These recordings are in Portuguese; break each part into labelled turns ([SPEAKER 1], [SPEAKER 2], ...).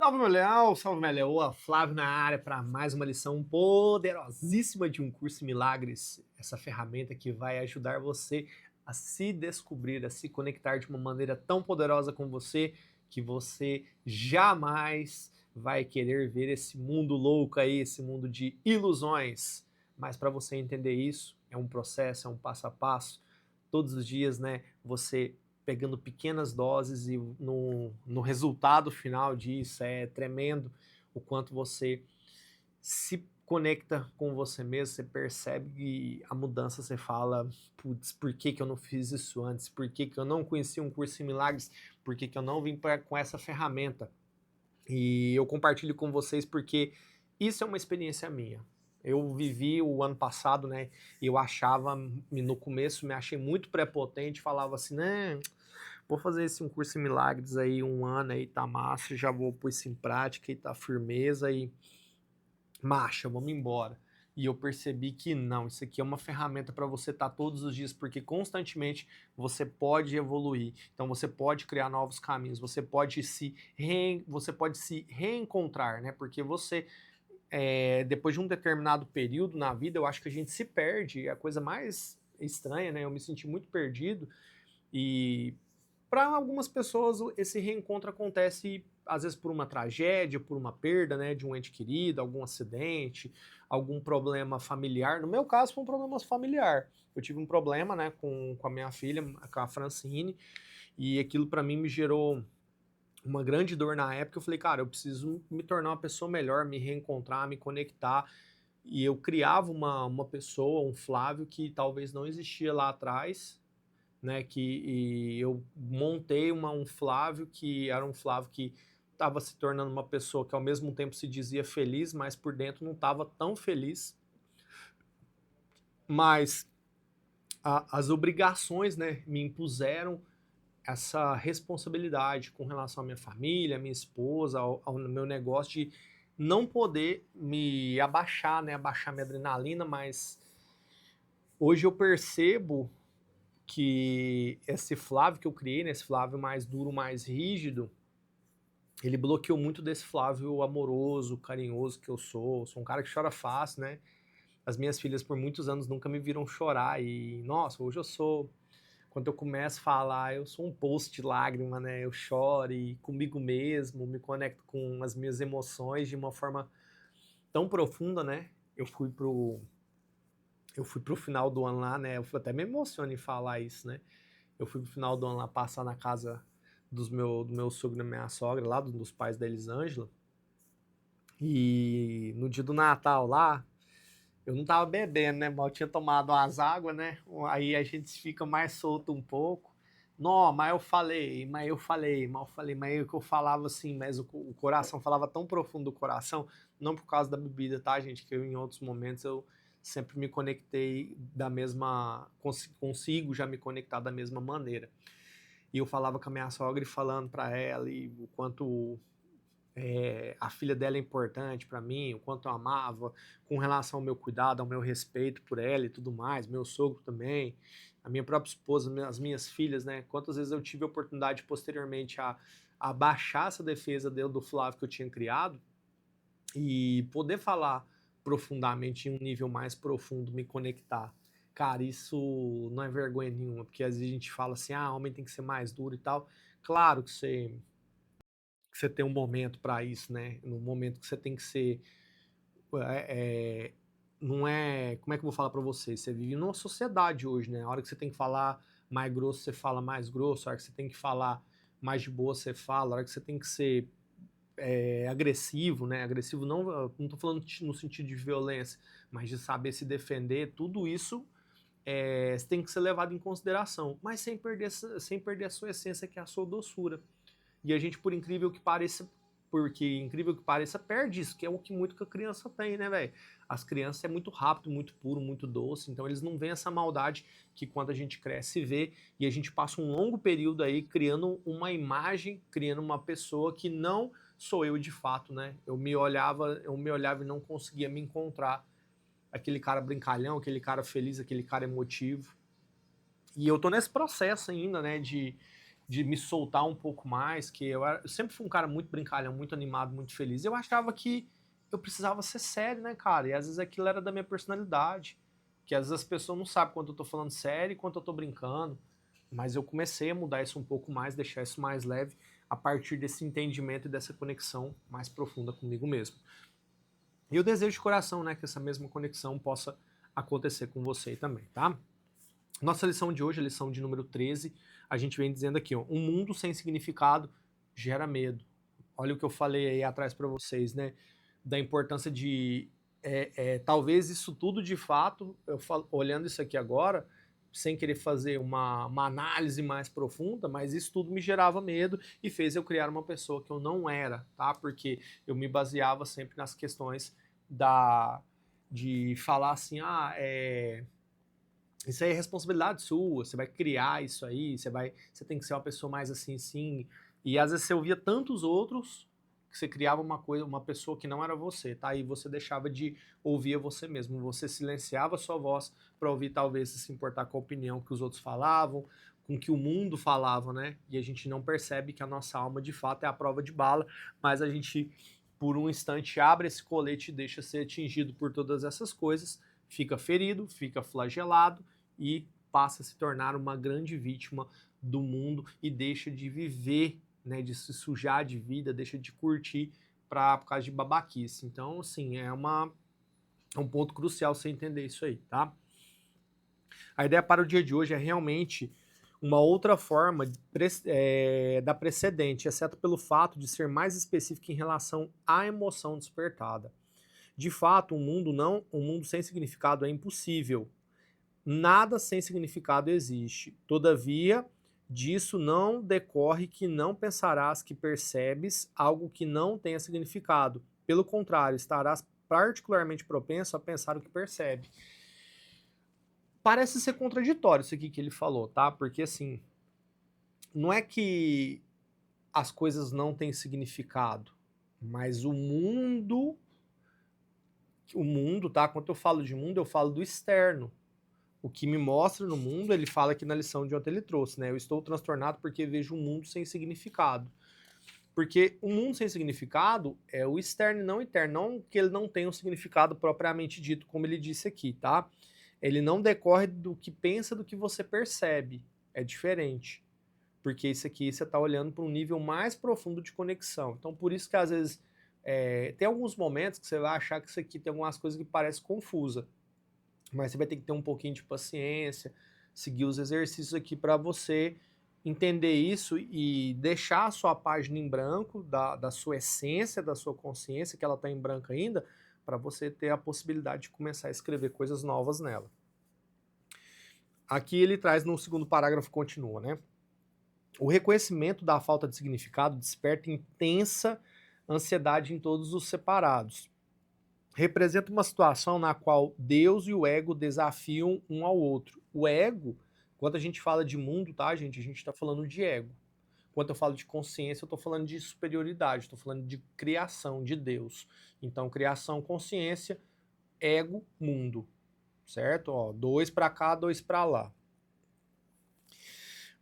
[SPEAKER 1] Salve meu leal, salve minha leoa, Flávio na área para mais uma lição poderosíssima de um curso em milagres. Essa ferramenta que vai ajudar você a se descobrir, a se conectar de uma maneira tão poderosa com você que você jamais vai querer ver esse mundo louco aí, esse mundo de ilusões. Mas para você entender isso, é um processo, é um passo a passo. Todos os dias, né, você pegando pequenas doses e no resultado final disso é tremendo o quanto você se conecta com você mesmo, você percebe a mudança, você fala, putz, por que que eu não fiz isso antes? Por que que eu não conheci um curso em milagres? Por que que eu não vim com essa ferramenta? E eu compartilho com vocês porque isso é uma experiência minha. Eu vivi o ano passado, né? Eu achava, no começo, me achei muito prepotente, falava assim, né? Vou fazer esse um curso em milagres aí, um ano aí, tá massa, já vou pôr isso em prática e tá firmeza e marcha, vamos embora. E eu percebi que não, isso aqui é uma ferramenta para você estar todos os dias, porque constantemente você pode evoluir. Então você pode criar novos caminhos, você pode se reencontrar, né? Porque você, depois de um determinado período na vida, eu acho que a gente se perde, é a coisa mais estranha, né? Eu me senti muito perdido e para algumas pessoas, esse reencontro acontece às vezes por uma tragédia, por uma perda, né, de um ente querido, algum acidente, algum problema familiar. No meu caso, foi um problema familiar. Eu tive um problema, né, com a minha filha, com a Francine, e aquilo para mim me gerou uma grande dor na época. Eu falei, cara, eu preciso me tornar uma pessoa melhor, me reencontrar, me conectar. E eu criava uma pessoa, um Flávio, que talvez não existia lá atrás, né, e eu montei um Flávio que era um Flávio que estava se tornando uma pessoa que ao mesmo tempo se dizia feliz, mas por dentro não estava tão feliz. Mas as obrigações, né, me impuseram essa responsabilidade com relação à minha família, à minha esposa, ao meu negócio de não poder me abaixar, né, abaixar minha adrenalina, mas hoje eu percebo que esse Flávio que eu criei, né, esse Flávio mais duro, mais rígido, ele bloqueou muito desse Flávio amoroso, carinhoso que eu sou. Sou um cara que chora fácil, né? As minhas filhas por muitos anos nunca me viram chorar e, nossa, hoje eu sou, quando eu começo a falar, eu sou um poço de lágrima, né? Eu choro e comigo mesmo, me conecto com as minhas emoções de uma forma tão profunda, né? Eu fui pro final do ano lá, né? Eu até me emociono em falar isso, né? Eu fui pro final do ano lá passar na casa do meu sogro e da minha sogra, lá dos pais da Elisângela. E no dia do Natal lá, eu não tava bebendo, né? Mal tinha tomado umas águas, né? Aí a gente fica mais solto um pouco. Não, mas eu falei, mas o que eu falava assim, mas o coração falava tão profundo do coração, não por causa da bebida, tá, gente? Que eu em outros momentos eu sempre me conectei da mesma, consigo já me conectar da mesma maneira. E eu falava com a minha sogra e falando para ela e o quanto a filha dela é importante para mim, o quanto eu amava, com relação ao meu cuidado, ao meu respeito por ela e tudo mais, meu sogro também, a minha própria esposa, as minhas filhas, né? Quantas vezes eu tive a oportunidade posteriormente a baixar essa defesa do Flávio que eu tinha criado e poder falar profundamente em um nível mais profundo, me conectar. Cara, isso não é vergonha nenhuma, porque às vezes a gente fala assim, homem tem que ser mais duro e tal. Claro que você tem um momento para isso, né? No momento que você tem que ser. É, é, não é. Como é que eu vou falar para você? Você vive numa sociedade hoje, né? A hora que você tem que falar mais grosso, você fala mais grosso. A hora que você tem que falar mais de boa, você fala. A hora que você tem que ser agressivo, né? Agressivo não, não tô falando no sentido de violência, mas de saber se defender. Tudo isso tem que ser levado em consideração, mas sem perder a sua essência, que é a sua doçura. E a gente, por incrível que pareça, perde isso, que é o que muito que a criança tem, né, velho? As crianças é muito rápido, muito puro, muito doce, então eles não veem essa maldade que quando a gente cresce vê, e a gente passa um longo período aí criando uma imagem, criando uma pessoa que não sou eu de fato, né? Eu me olhava e não conseguia me encontrar. Aquele cara brincalhão, aquele cara feliz, aquele cara emotivo. E eu tô nesse processo ainda, né, de me soltar um pouco mais, que eu sempre fui um cara muito brincalhão, muito animado, muito feliz. Eu achava que eu precisava ser sério, né, cara? E às vezes aquilo era da minha personalidade, que às vezes as pessoas não sabem quando eu tô falando sério e quando eu tô brincando. Mas eu comecei a mudar isso um pouco mais, deixar isso mais leve, a partir desse entendimento e dessa conexão mais profunda comigo mesmo. E eu desejo de coração, né, que essa mesma conexão possa acontecer com você também, tá? Nossa lição de hoje, a lição de número 13, a gente vem dizendo aqui, ó, um mundo sem significado gera medo. Olha o que eu falei aí atrás para vocês, né, da importância de, talvez isso tudo de fato, olhando isso aqui agora, sem querer fazer uma análise mais profunda, mas isso tudo me gerava medo e fez eu criar uma pessoa que eu não era, tá? Porque eu me baseava sempre nas questões de falar assim, isso aí é responsabilidade sua, você vai criar isso aí, você tem que ser uma pessoa mais assim, sim. E às vezes você ouvia tantos outros que você criava uma coisa, uma pessoa que não era você, tá? E você deixava de ouvir você mesmo, você silenciava a sua voz para ouvir talvez se importar com a opinião que os outros falavam, com o que o mundo falava, né? E a gente não percebe que a nossa alma de fato é a prova de bala, mas a gente por um instante abre esse colete e deixa ser atingido por todas essas coisas, fica ferido, fica flagelado e passa a se tornar uma grande vítima do mundo e deixa de viver, né, de se sujar de vida, deixa de curtir por causa de babaquice. Então, assim, é um ponto crucial você entender isso aí, tá? A ideia para o dia de hoje é realmente uma outra forma da precedente, exceto pelo fato de ser mais específica em relação à emoção despertada. De fato, um mundo sem significado é impossível. Nada sem significado existe. Todavia, disso não decorre que não pensarás que percebes algo que não tenha significado. Pelo contrário, estarás particularmente propenso a pensar o que percebe. Parece ser contraditório isso aqui que ele falou, tá? Porque assim, não é que as coisas não têm significado, mas o mundo, tá? Quando eu falo de mundo, eu falo do externo. O que me mostra no mundo, ele fala aqui na lição de ontem ele trouxe, né? Eu estou transtornado porque vejo um mundo sem significado. Porque o mundo sem significado é o externo e não o interno. Não que ele não tenha um significado propriamente dito, como ele disse aqui, tá? Ele não decorre do que pensa, do que você percebe. É diferente. Porque isso aqui você está olhando para um nível mais profundo de conexão. Então, por isso que às vezes tem alguns momentos que você vai achar que isso aqui tem algumas coisas que parecem confusa. Mas você vai ter que ter um pouquinho de paciência, seguir os exercícios aqui para você entender isso e deixar a sua página em branco, da sua essência, da sua consciência, que ela está em branco ainda, para você ter a possibilidade de começar a escrever coisas novas nela. Aqui ele traz no segundo parágrafo, continua, né? O reconhecimento da falta de significado desperta intensa ansiedade em todos os separados. Representa uma situação na qual Deus e o ego desafiam um ao outro. O ego, quando a gente fala de mundo, tá, gente? A gente está falando de ego. Quando eu falo de consciência, eu estou falando de superioridade, estou falando de criação, de Deus. Então, criação, consciência, ego, mundo. Certo? Ó, dois para cá, dois para lá.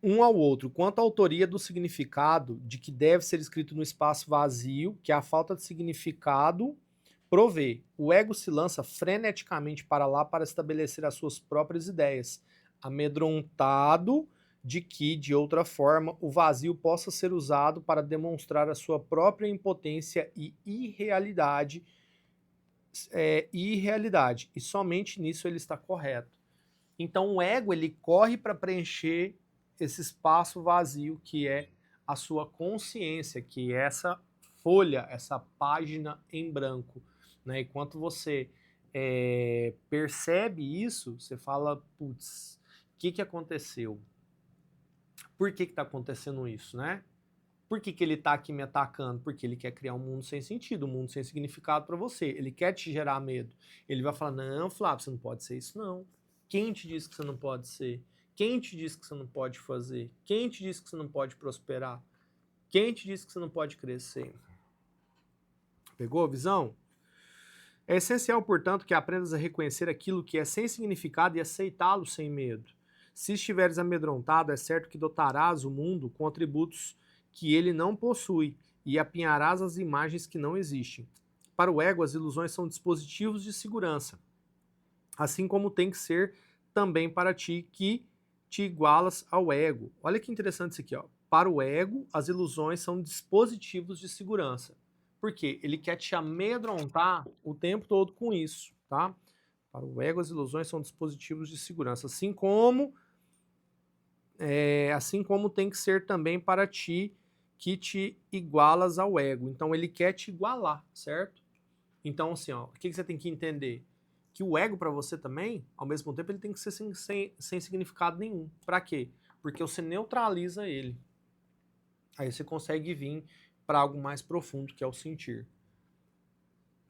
[SPEAKER 1] Um ao outro, quanto à autoria do significado de que deve ser escrito no espaço vazio, que a falta de significado provê. O ego se lança freneticamente para lá para estabelecer as suas próprias ideias, amedrontado de que, de outra forma, o vazio possa ser usado para demonstrar a sua própria impotência e irrealidade, e somente nisso ele está correto. Então o ego ele corre para preencher esse espaço vazio que é a sua consciência, que é essa folha, essa página em branco. Né? E quando você percebe isso, você fala, putz, o que aconteceu? Por que está acontecendo isso, né? Por que ele está aqui me atacando? Porque ele quer criar um mundo sem sentido, um mundo sem significado para você. Ele quer te gerar medo. Ele vai falar, não, Flávio, você não pode ser isso, não. Quem te disse que você não pode ser? Quem te disse que você não pode fazer? Quem te disse que você não pode prosperar? Quem te disse que você não pode crescer? Pegou a visão? É essencial, portanto, que aprendas a reconhecer aquilo que é sem significado e aceitá-lo sem medo. Se estiveres amedrontado, é certo que dotarás o mundo com atributos que ele não possui e apinharás as imagens que não existem. Para o ego, as ilusões são dispositivos de segurança, assim como tem que ser também para ti que te igualas ao ego. Olha que interessante isso aqui, ó. Para o ego, as ilusões são dispositivos de segurança. Por quê? Ele quer te amedrontar o tempo todo com isso, tá? Para o ego, as ilusões são dispositivos de segurança, assim como tem que ser também para ti que te igualas ao ego. Então ele quer te igualar, certo? Então assim, ó, o que você tem que entender? Que o ego para você também, ao mesmo tempo, ele tem que ser sem significado nenhum. Para quê? Porque você neutraliza ele. Aí você consegue vir para algo mais profundo, que é o sentir.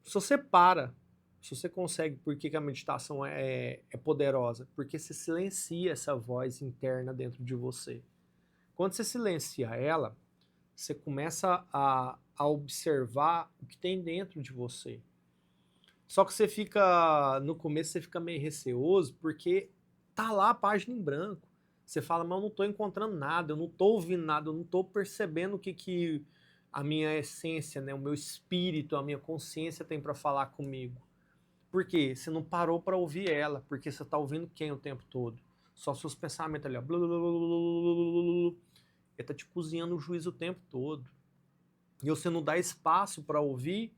[SPEAKER 1] Se você para, se você consegue, por que a meditação é poderosa? Porque você silencia essa voz interna dentro de você. Quando você silencia ela, você começa a observar o que tem dentro de você. Só que você fica, no começo você fica meio receoso, porque tá lá a página em branco. Você fala, mas eu não tô encontrando nada, eu não tô ouvindo nada, eu não tô percebendo o que a minha essência, né, o meu espírito, a minha consciência tem para falar comigo. Por quê? Você não parou para ouvir ela, porque você tá ouvindo quem o tempo todo? Só seus pensamentos ali, ó. Ele tá te cozinhando o juízo o tempo todo. E você não dá espaço para ouvir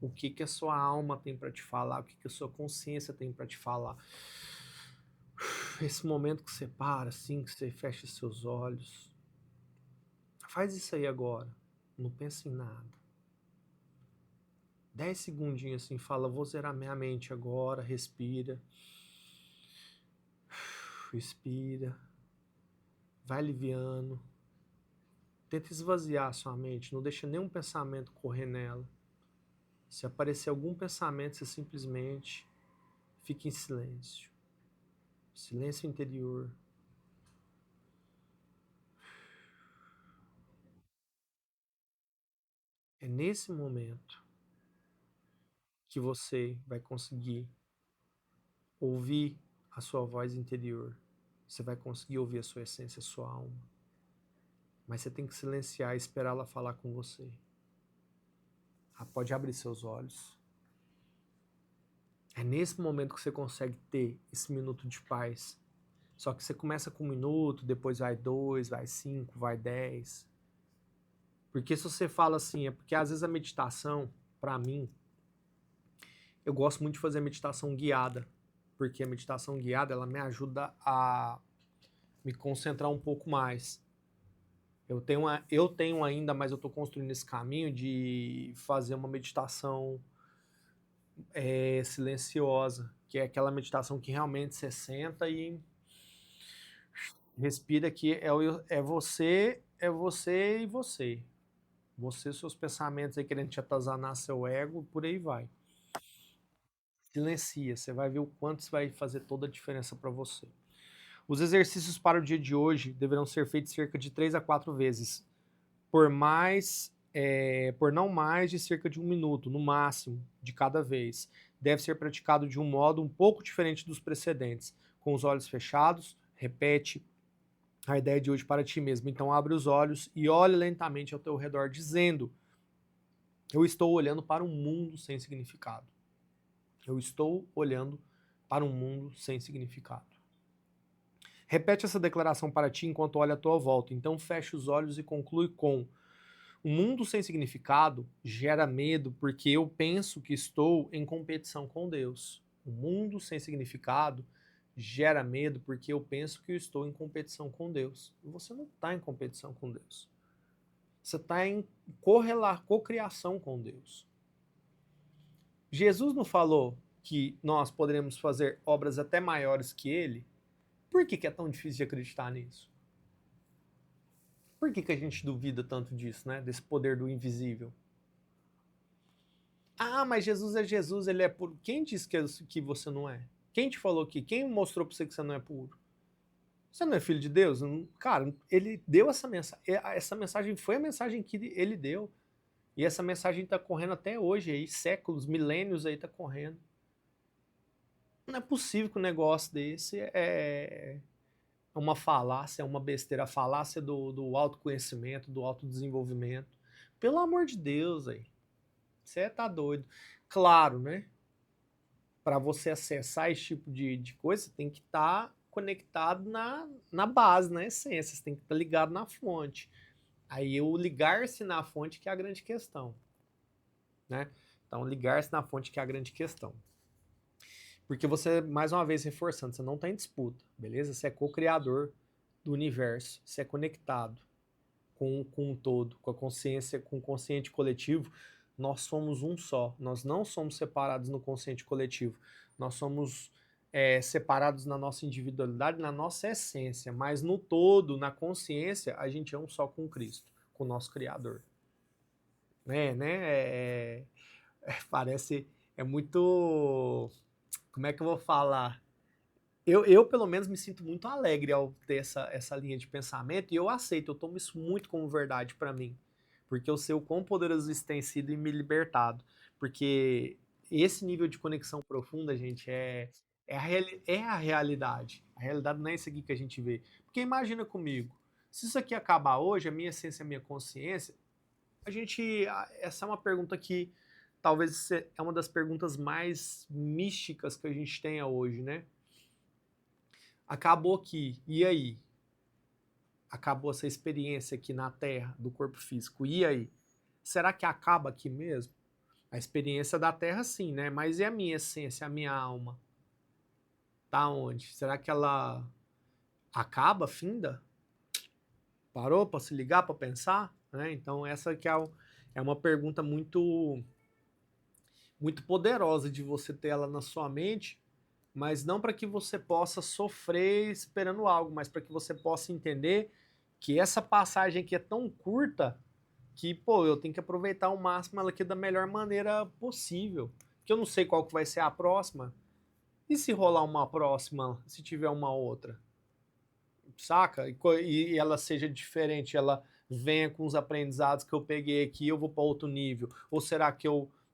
[SPEAKER 1] o que a sua alma tem para te falar, o que a sua consciência tem para te falar. Esse momento que você para, assim, que você fecha seus olhos. Faz isso aí agora. Não pensa em nada. 10 segundinhos assim, fala, vou zerar minha mente agora, respira. Expira. Vai aliviando. Tenta esvaziar a sua mente, não deixa nenhum pensamento correr nela. Se aparecer algum pensamento, você simplesmente fica em silêncio. Silêncio interior. É nesse momento que você vai conseguir ouvir a sua voz interior. Você vai conseguir ouvir a sua essência, a sua alma. Mas você tem que silenciar e esperar ela falar com você. Pode abrir seus olhos. É nesse momento que você consegue ter esse minuto de paz. Só que você começa com 1 minuto, depois vai 2, vai 5, vai 10. Porque se você fala assim, é porque às vezes a meditação, para mim, eu gosto muito de fazer meditação guiada. Porque a meditação guiada, ela me ajuda a me concentrar um pouco mais. Eu tenho ainda, mas eu estou construindo esse caminho de fazer uma meditação silenciosa, que é aquela meditação que realmente você senta e respira, que é você e você. Você, seus pensamentos aí querendo te atazanar seu ego, por aí vai. Silencia, você vai ver o quanto isso vai fazer toda a diferença para você. Os exercícios para o dia de hoje deverão ser feitos cerca de 3 a 4 vezes, por não mais de cerca de 1 minuto, no máximo, de cada vez. Deve ser praticado de um modo um pouco diferente dos precedentes, com os olhos fechados. Repete a ideia de hoje para ti mesmo. Então abre os olhos e olhe lentamente ao teu redor, dizendo: eu estou olhando para um mundo sem significado. Eu estou olhando para um mundo sem significado. Repete essa declaração para ti enquanto olha à tua volta. Então fecha os olhos e conclui com: o mundo sem significado gera medo porque eu penso que estou em competição com Deus. O mundo sem significado gera medo porque eu penso que eu estou em competição com Deus. E você não está em competição com Deus. Você está em cocriação com Deus. Jesus não falou que nós poderemos fazer obras até maiores que Ele? Por que é tão difícil de acreditar nisso? Por que a gente duvida tanto disso, né? Desse poder do invisível? Ah, mas Jesus é Jesus, ele é puro. Quem disse que você não é? Quem te falou que? Quem mostrou pra você que você não é puro? Você não é filho de Deus? Cara, ele deu essa mensagem. Essa mensagem foi a mensagem que ele deu. E essa mensagem tá correndo até hoje aí, séculos, milênios aí tá correndo. Não é possível que um negócio desse uma falácia, é uma besteira, a falácia do autoconhecimento, do autodesenvolvimento. Pelo amor de Deus, aí. Você tá doido. Claro, né? Para você acessar esse tipo de coisa, você tem que estar conectado na base, na essência, você tem que estar ligado na fonte. Aí o ligar-se na fonte que é a grande questão, né? Então, ligar-se na fonte que é a grande questão. Porque você, mais uma vez reforçando, você não está em disputa, beleza? Você é co-criador do universo, você é conectado com o todo, com a consciência, com o consciente coletivo. Nós somos um só, nós não somos separados no consciente coletivo, nós somos separados na nossa individualidade, na nossa essência, mas no todo, na consciência, a gente é um só com Cristo, com o nosso Criador. Parece, é muito, como é que eu vou falar? Eu, pelo menos, me sinto muito alegre ao ter essa linha de pensamento e eu aceito, eu tomo isso muito como verdade para mim. Porque eu sei o quão poderoso isso tem sido e me libertado. Porque esse nível de conexão profunda, gente, é a realidade. A realidade não é isso aqui que a gente vê. Porque imagina comigo, se isso aqui acabar hoje, a minha essência, a minha consciência, essa é uma pergunta que talvez é uma das perguntas mais místicas que a gente tenha hoje, né? Acabou aqui, e aí? Acabou essa experiência aqui na Terra, do corpo físico, e aí? Será que acaba aqui mesmo? A experiência da Terra, sim, né? Mas e a minha essência, a minha alma? Tá onde? Será que ela acaba, finda? Parou para se ligar, para pensar? Né? Então, essa que é uma pergunta muito, muito poderosa de você ter ela na sua mente, mas não para que você possa sofrer esperando algo, mas para que você possa entender que essa passagem aqui é tão curta que, pô, eu tenho que aproveitar ao máximo ela aqui da melhor maneira possível. Que eu não sei qual que vai ser a próxima. E se rolar uma próxima, se tiver uma outra? Saca? E ela seja diferente, ela venha com os aprendizados que eu peguei aqui, eu vou para outro nível. Ou será que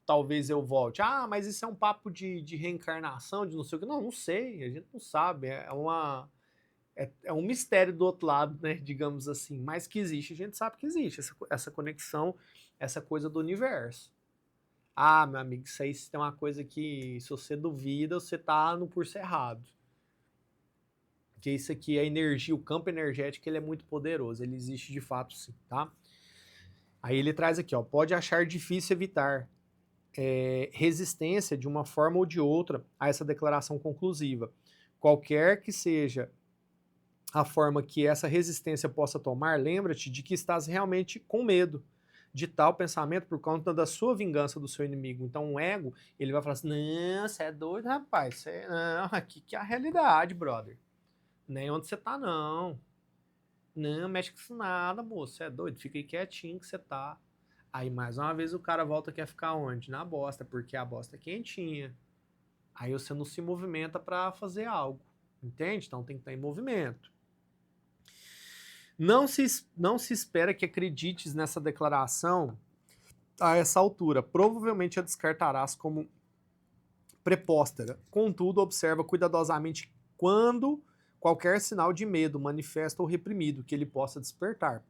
[SPEAKER 1] talvez eu volte? Ah, mas isso é um papo de reencarnação, de não sei o que. Não, não sei, a gente não sabe. É um mistério do outro lado, né? Digamos assim. Mas que existe, a gente sabe que existe essa conexão, essa coisa do universo. Ah, meu amigo, isso aí tem uma coisa que, se você duvida, você tá no curso errado. Porque isso aqui, a energia, o campo energético, ele é muito poderoso. Ele existe de fato, sim, tá? Aí ele traz aqui, ó, pode achar difícil evitar resistência de uma forma ou de outra a essa declaração conclusiva. Qualquer que seja a forma que essa resistência possa tomar, lembra-te de que estás realmente com medo de tal pensamento por conta da sua vingança do seu inimigo. Então o ego, ele vai falar assim, não, você é doido, rapaz, não, aqui que é a realidade, brother. Nem onde você tá, não. Não, mexe com isso nada, moço, você é doido, fica aí quietinho que você tá. Aí mais uma vez o cara volta quer ficar onde? Na bosta, porque a bosta é quentinha. Aí você não se movimenta para fazer algo, entende? Então tem que estar em movimento. Não se espera que acredites nessa declaração a essa altura. Provavelmente a descartarás como prepóstera. Contudo, observa cuidadosamente quando qualquer sinal de medo, manifesto ou reprimido, que ele possa despertar.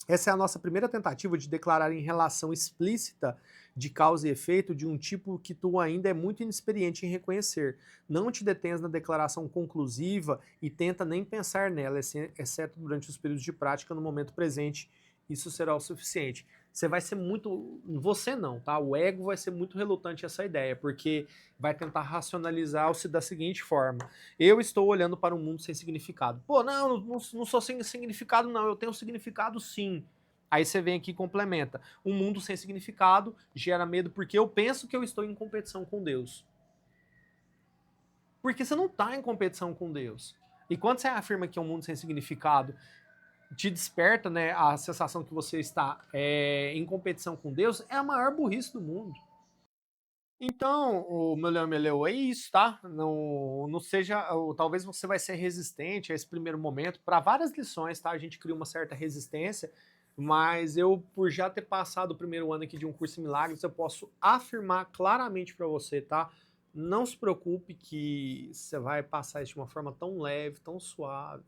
[SPEAKER 1] Essa é a nossa primeira tentativa de declarar em relação explícita de causa e efeito de um tipo que tu ainda é muito inexperiente em reconhecer. Não te detenhas na declaração conclusiva e tenta nem pensar nela, exceto durante os períodos de prática no momento presente. Isso será o suficiente. Você vai ser muito. Você não, tá? O ego vai ser muito relutante a essa ideia, porque vai tentar racionalizar-se da seguinte forma: eu estou olhando para um mundo sem significado. Pô, não sou sem significado, não. Eu tenho significado, sim. Aí você vem aqui e complementa. Um mundo sem significado gera medo porque eu penso que eu estou em competição com Deus. Porque você não está em competição com Deus. E quando você afirma que é um mundo sem significado, te desperta, né, a sensação que você está em competição com Deus, é a maior burrice do mundo. Então, o meu leão meleu é isso, tá? Não seja, talvez você vai ser resistente a esse primeiro momento para várias lições, tá? A gente cria uma certa resistência, mas eu, por já ter passado o primeiro ano aqui de um curso em milagres, eu posso afirmar claramente para você, tá? Não se preocupe que você vai passar isso de uma forma tão leve, tão suave.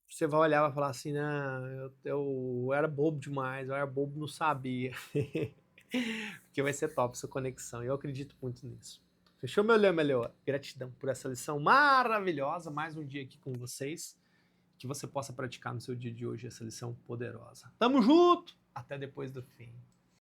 [SPEAKER 1] você vai olhar e vai falar assim, não, eu era bobo demais, eu era bobo, não sabia. Porque vai ser top essa conexão, e eu acredito muito nisso. Fechou, meu Leão, melhor? Gratidão por essa lição maravilhosa, mais um dia aqui com vocês, que você possa praticar no seu dia de hoje essa lição poderosa. Tamo junto, até depois do fim.